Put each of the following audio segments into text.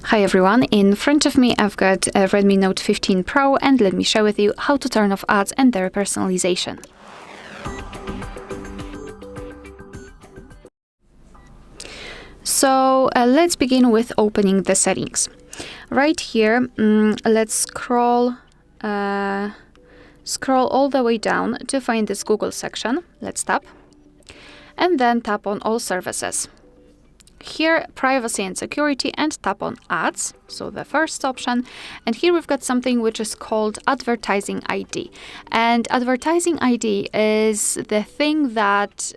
Hi everyone, in front of me I've got a Redmi Note 15 Pro, and let me share with you how to turn off ads and their personalization. So let's begin with opening the settings. Right here, let's scroll all the way down to find this Google section. Let's tap, and then tap on all services. Here, privacy and security, and tap on ads, so the first option. And here we've got something which is called advertising ID. And advertising ID is the thing that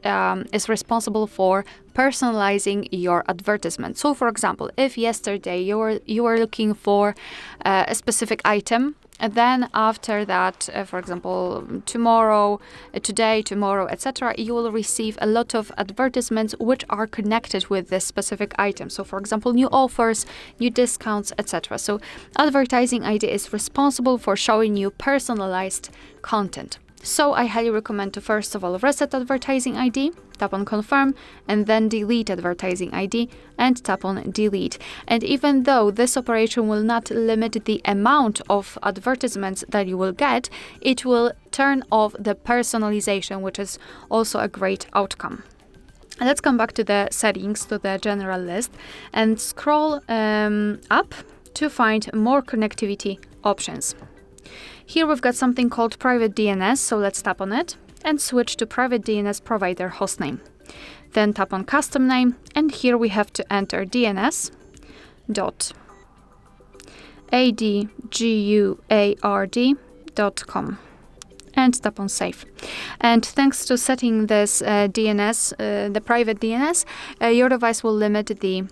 is responsible for personalizing your advertisement. So for example, if yesterday you were looking for a specific item, and then after that, for example, today, tomorrow, etc., you will receive a lot of advertisements which are connected with this specific item. So for example, new offers, new discounts, etc. So advertising ID is responsible for showing you personalized content. So I highly recommend to first of all reset advertising ID, tap on confirm, and then delete advertising ID and tap on delete. And even though this operation will not limit the amount of advertisements that you will get, it will turn off the personalization, which is also a great outcome. Let's come back to the settings, to the general list, and scroll up to find more connectivity options. Here we've got something called Private DNS, so let's tap on it and switch to Private DNS provider hostname. Then tap on custom name, and here we have to enter dns.adguard.com and tap on save. And thanks to setting this DNS, the private DNS, your device will limit the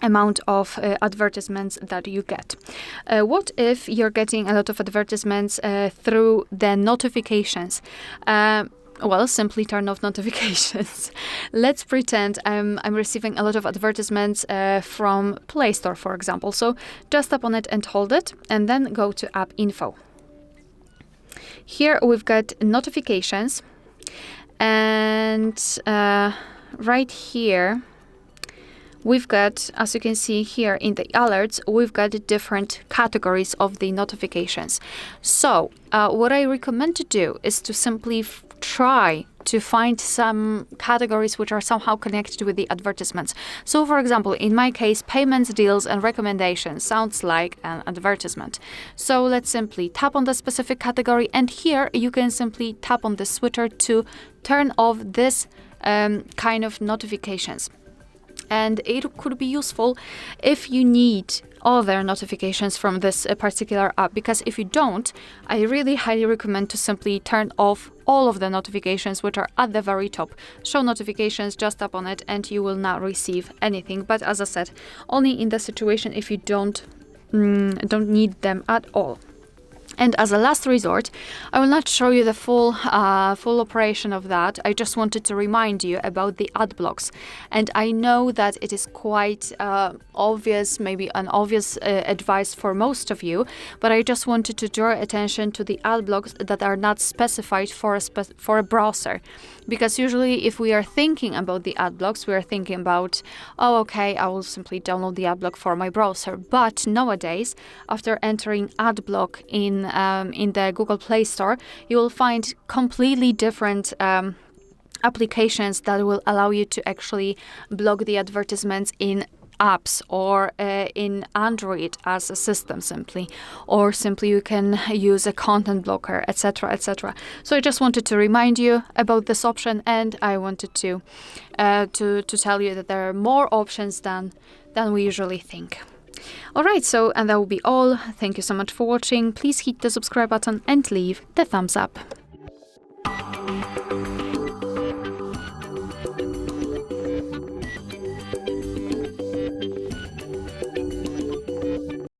amount of advertisements that you get. What if you're getting a lot of advertisements through the notifications? Well, simply turn off notifications. Let's pretend I'm receiving a lot of advertisements from Play Store, for example. So just tap on it and hold it, and then go to App Info. Here we've got notifications, and right here we've got, as you can see here in the alerts, we've got different categories of the notifications. So what I recommend to do is to simply try to find some categories which are somehow connected with the advertisements. So for example, in my case, payments, deals, and recommendations sounds like an advertisement. So let's simply tap on the specific category, and here you can simply tap on the switcher to turn off this kind of notifications. And it could be useful if you need other notifications from this particular app, because if you don't, I really highly recommend to simply turn off all of the notifications which are at the very top. Show notifications, just tap on it, and you will not receive anything. But as I said, only in the situation if you don't need them at all. And as a last resort, I will not show you the full operation of that. I just wanted to remind you about the ad blocks. And I know that it is quite obvious, maybe an obvious advice for most of you, but I just wanted to draw attention to the ad blocks that are not specified for a browser. Because usually if we are thinking about the ad blocks, we are thinking about, oh, okay, I will simply download the ad block for my browser. But nowadays, after entering ad block in the Google Play Store, you will find completely different applications that will allow you to actually block the advertisements in apps, or in Android as a system simply, or simply you can use a content blocker, etc., etc. So I just wanted to remind you about this option, and I wanted to tell you that there are more options than we usually think. Alright, and that will be all. Thank you so much for watching. Please hit the subscribe button and leave the thumbs up.